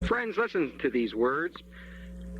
Friends, listen to these words.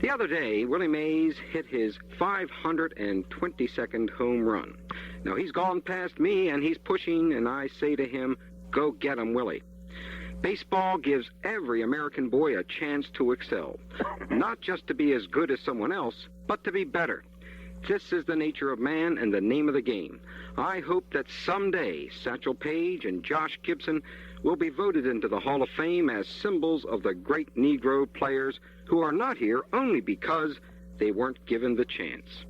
The other day, Willie Mays hit his 522nd home run. Now, he's gone past me, and he's pushing, and I say to him, go get him, Willie. Baseball gives every American boy a chance to excel, not just to be as good as someone else, but to be better. This is the nature of man and the name of the game. I hope that someday Satchel Paige and Josh Gibson will be voted into the Hall of Fame as symbols of the great Negro players who are not here only because they weren't given the chance.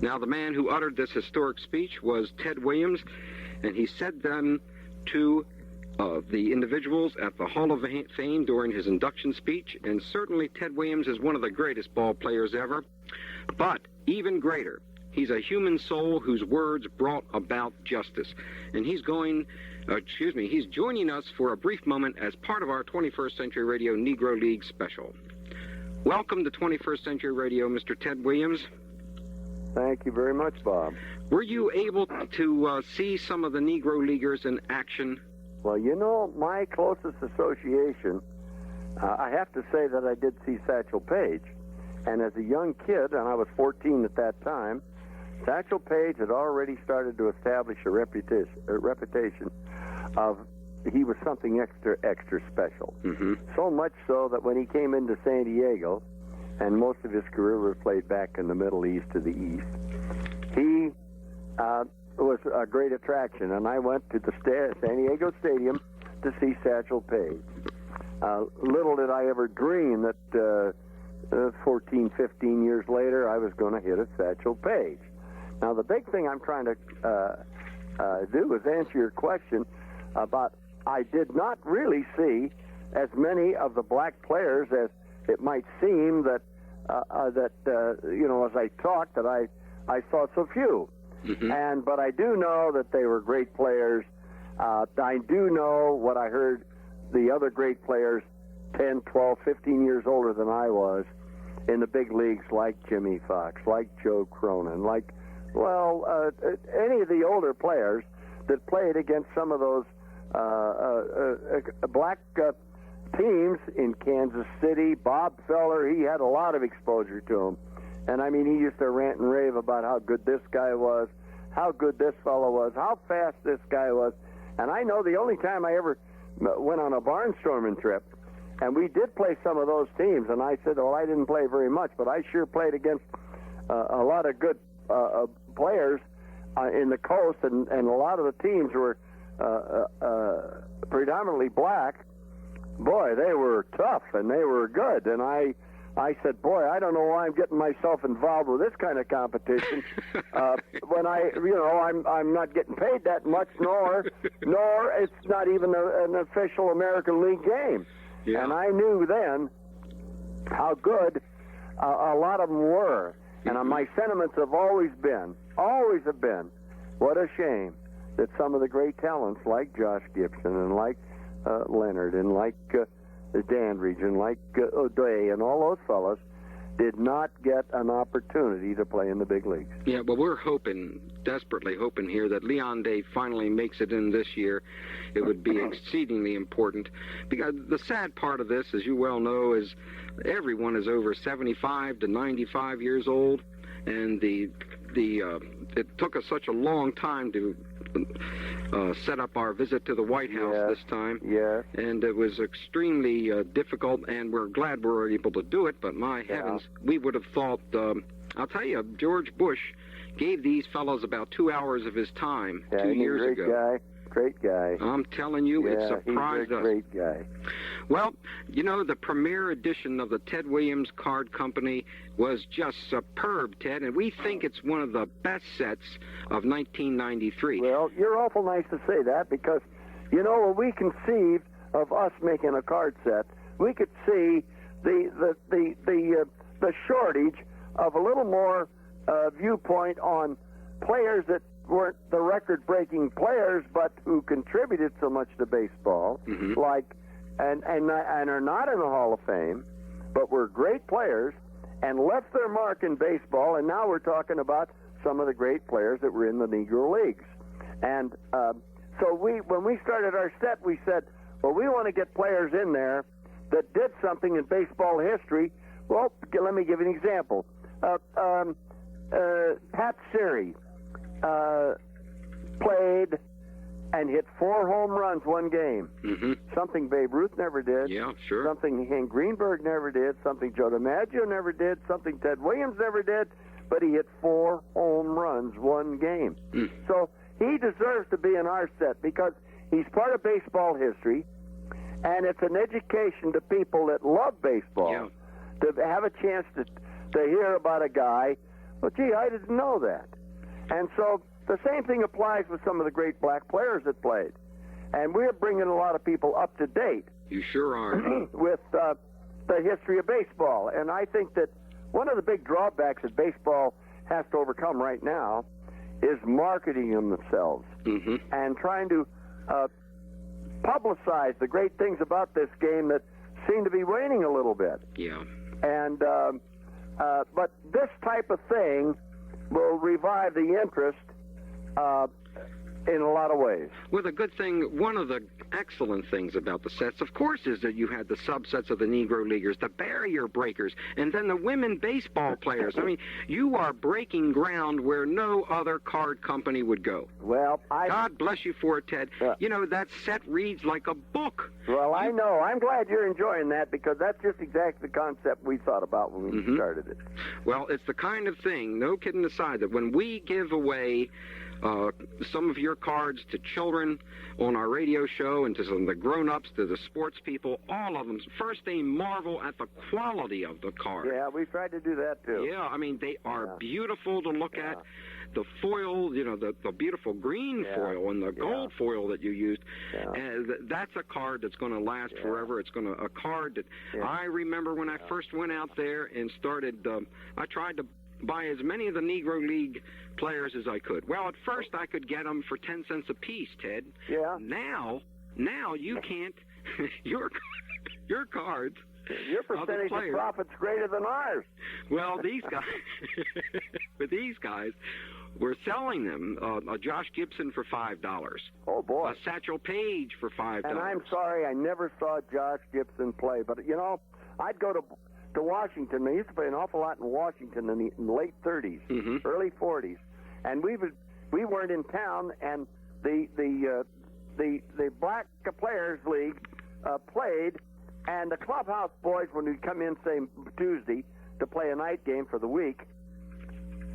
Now, the man who uttered this historic speech was Ted Williams, and he said them to the individuals at the Hall of Fame during his induction speech, and certainly Ted Williams is one of the greatest ball players ever, but even greater, he's a human soul whose words brought about justice, and he's joining us for a brief moment as part of our 21st Century Radio Negro League special. Welcome to 21st Century Radio, Mr. Ted Williams. Thank you very much, Bob. Were you able to see some of the Negro Leaguers in action? Well, you know, my closest association, I have to say that I did see Satchel Paige. And as a young kid, and I was 14 at that time, Satchel Paige had already started to establish a reputation of he was something extra special. Mm-hmm. So much so that when he came into San Diego, and most of his career was played back in the Middle East to the east, he was a great attraction, and I went to the San Diego Stadium to see Satchel Paige. Little did I ever dream that 14, 15 years later, I was going to hit a Satchel Paige. Now, the big thing I'm trying to do is answer your question about I did not really see as many of the black players as it might seem that as I talked, that I saw so few. Mm-hmm. But I do know that they were great players. I do know what I heard the other great players 10, 12, 15 years older than I was in the big leagues, like Jimmy Fox, like Joe Cronin, like, any of the older players that played against some of those black teams in Kansas City. Bob Feller, he had a lot of exposure to him. And, I mean, he used to rant and rave about how good this guy was, how good this fellow was, how fast this guy was. And I know the only time I ever went on a barnstorming trip, and we did play some of those teams, and I said, well, I didn't play very much, but I sure played against a lot of good players in the coast, and a lot of the teams were predominantly black. Boy, they were tough, and they were good, and I said, boy, I don't know why I'm getting myself involved with this kind of competition when I'm not getting paid that much, nor it's not even an official American League game. Yeah. And I knew then how good a lot of them were. Mm-hmm. And my sentiments have always have been, what a shame that some of the great talents like Josh Gibson and like Leonard and like Dandridge and like O'Day and all those fellas did not get an opportunity to play in the big leagues. Yeah, well, we're desperately hoping here that Leon Day finally makes it in this year. It would be exceedingly important, because the sad part of this, as you well know, is everyone is over 75 to 95 years old, and it took us such a long time to set up our visit to the White House this time. Yeah. And it was extremely difficult, and we're glad we were able to do it, but my heavens, we would have thought, I'll tell you, George Bush gave these fellows about 2 hours of his time 2 years ago. Great guy. I'm telling you, it surprised us. Great guy. Well, you know, the premier edition of the Ted Williams Card Company was just superb, Ted, and we think it's one of the best sets of 1993. Well, you're awful nice to say that, because, you know, when we conceived of us making a card set, we could see the shortage of a little more viewpoint on players that weren't the record-breaking players, but who contributed so much to baseball, like, and are not in the Hall of Fame, but were great players and left their mark in baseball. And now we're talking about some of the great players that were in the Negro Leagues. And so when we started our set, we said, well, we want to get players in there that did something in baseball history. Well, let me give you an example. Pat Siri played and hit 4 home runs one game. Mm-hmm. Something Babe Ruth never did. Yeah, sure. Something Hank Greenberg never did. Something Joe DiMaggio never did. Something Ted Williams never did. But he hit 4 home runs one game. Mm. So he deserves to be in our set because he's part of baseball history, and it's an education to people that love baseball. Yeah. To have a chance to hear about a guy, well, gee, I didn't know that. And so the same thing applies with some of the great black players that played. And we're bringing a lot of people up to date You sure are. with the history of baseball. And I think that one of the big drawbacks that baseball has to overcome right now is marketing themselves Mm-hmm. and trying to publicize the great things about this game that seem to be waning a little bit. Yeah. And but this type of thing will revive the interest in a lot of ways. Well, the good thing, one of the excellent things about the sets, of course, is that you had the subsets of the Negro Leaguers, the barrier breakers, and then the women baseball players. I mean, you are breaking ground where no other card company would go. Well, God bless you for it, Ted. You know, that set reads like a book. Well, I know. I'm glad you're enjoying that because that's just exactly the concept we thought about when we started it. Well, it's the kind of thing, no kidding aside, that when we give away some of your cards to children on our radio show and to some of the grown-ups, to the sports people, all of them, first they marvel at the quality of the card. Yeah, we tried to do that too. Yeah, I mean, they are beautiful to look at. The foil, you know, the beautiful green foil and the gold foil that you used, that's a card that's going to last forever. It's going to a card that I remember when I first went out there and started, I tried to buy as many of the Negro League players as I could. Well, at first I could get them for 10 cents a piece, Ted. Yeah. Now you can't. your cards. Your percentage of profit's greater than ours. Well, these guys, but these guys, we're selling them a Josh Gibson for $5. Oh boy. A Satchel Paige for $5. And I'm sorry, I never saw Josh Gibson play, but you know, I'd go to Washington. They used to play an awful lot in Washington in the late 30s, early 40s, and we weren't in town, and the Black Players League played, and the clubhouse boys, when we'd come in, say, Tuesday to play a night game for the week,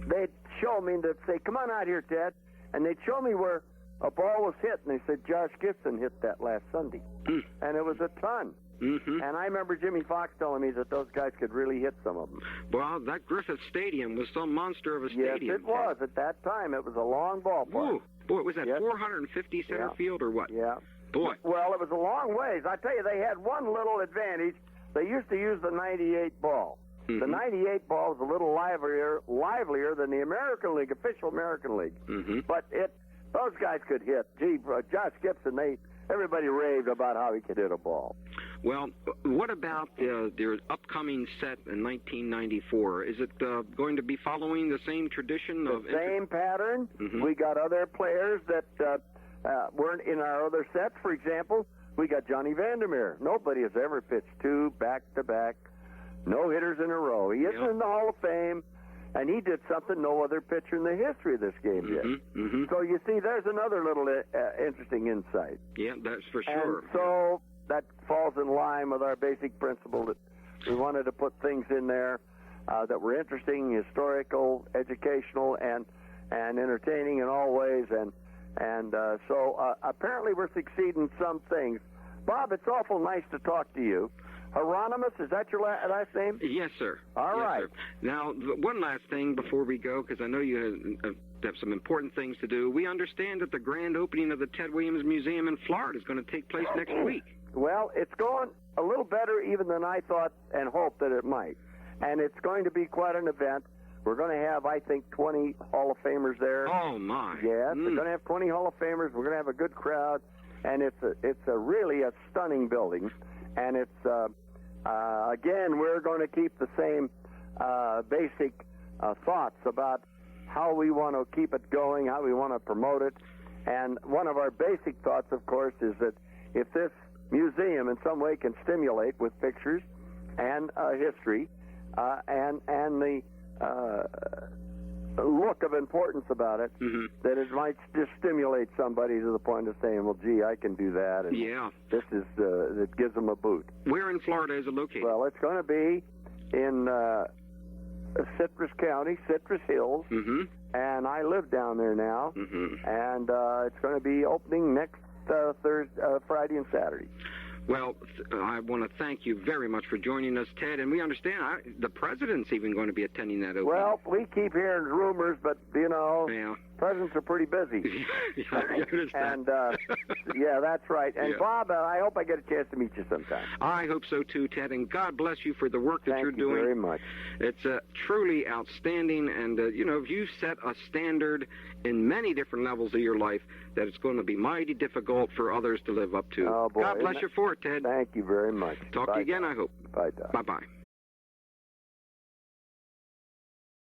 they'd show me and they'd say, "Come on out here, Ted," and they'd show me where a ball was hit, and they said, "Josh Gibson hit that last Sunday," and it was a ton. And I remember Jimmy Fox telling me that those guys could really hit some of them. Well, that Griffith Stadium was some monster of a stadium. Yes, it was. At that time, it was a long ballpark. Ooh, boy, was that 450 center field or what? Yeah. Boy. Well, it was a long ways. I tell you, they had one little advantage. They used to use the 98 ball. The 98 ball was a little livelier than the American League, official American League. But those guys could hit. Gee, Josh Gibson, everybody raved about how he could hit a ball. Well, what about their upcoming set in 1994? Is it going to be following the same tradition? The same pattern. We got other players that weren't in our other sets. For example, we got Johnny Vandermeer. Nobody has ever pitched 2 back-to-back no-hitters in a row. He isn't in the Hall of Fame, and he did something no other pitcher in the history of this game did. So you see, there's another little interesting insight. Yeah, that's for sure. And so that falls in line with our basic principle that we wanted to put things in there that were interesting, historical, educational, and entertaining in all ways. And so apparently we're succeeding some things. Bob, it's awful nice to talk to you. Hieronimus, is that your last name? Yes, sir. All right. Sir. Now, one last thing before we go, because I know you have some important things to do. We understand that the grand opening of the Ted Williams Museum in Florida is going to take place next week. Well, it's going a little better even than I thought and hoped that it might. And it's going to be quite an event. We're going to have, I think, 20 Hall of Famers there. Oh, my. Yes, we're going to have 20 Hall of Famers. We're going to have a good crowd. And it's really a stunning building. And it's, again, we're going to keep the same basic thoughts about how we want to keep it going, how we want to promote it. And one of our basic thoughts, of course, is that if this museum in some way can stimulate with pictures and history and the look of importance about it, that it might just stimulate somebody to the point of saying, well, gee, I can do that. And this is, it gives them a boot. Where in Florida is it located? Well, it's going to be in Citrus County, Citrus Hills, and I live down there now, and it's going to be opening next Friday and Saturday. Well, I want to thank you very much for joining us, Ted. And we understand the president's even going to be attending that opening. Well, we keep hearing rumors, but, you know, presidents are pretty busy. I understand. And, yeah, that's right. And, Bob, I hope I get a chance to meet you sometime. I hope so, too, Ted. And God bless you for the work that you're doing. Thank you very much. It's truly outstanding. And, you know, if you set a standard in many different levels of your life, that it's going to be mighty difficult for others to live up to. Oh, boy. God bless you for it, Ted. Thank you very much. Talk to you again, I hope. Bye, Doc. Bye-bye.